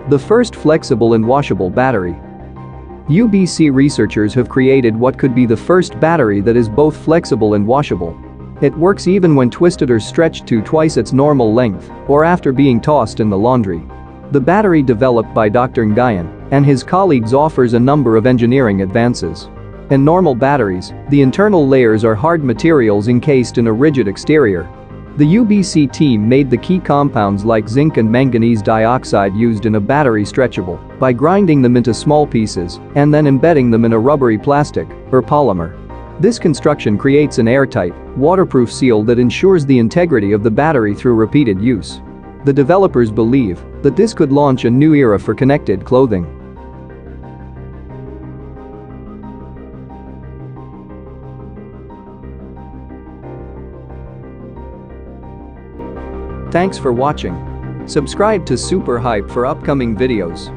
The first flexible and washable battery. UBC researchers have created what could be the first battery that is both flexible and washable. It works even when twisted or stretched to twice its normal length, or after being tossed in the laundry. The battery developed by Dr. Nguyen and his colleagues offers a number of engineering advances. In normal batteries, the internal layers are hard materials encased in a rigid exterior. The UBC team made the key compounds like zinc and manganese dioxide used in a battery stretchable by grinding them into small pieces and then embedding them in a rubbery plastic or polymer. This construction creates an airtight, waterproof seal that ensures the integrity of the battery through repeated use. The developers believe that this could launch a new era for connected clothing. Thanks for watching. Subscribe to Super Hype for upcoming videos.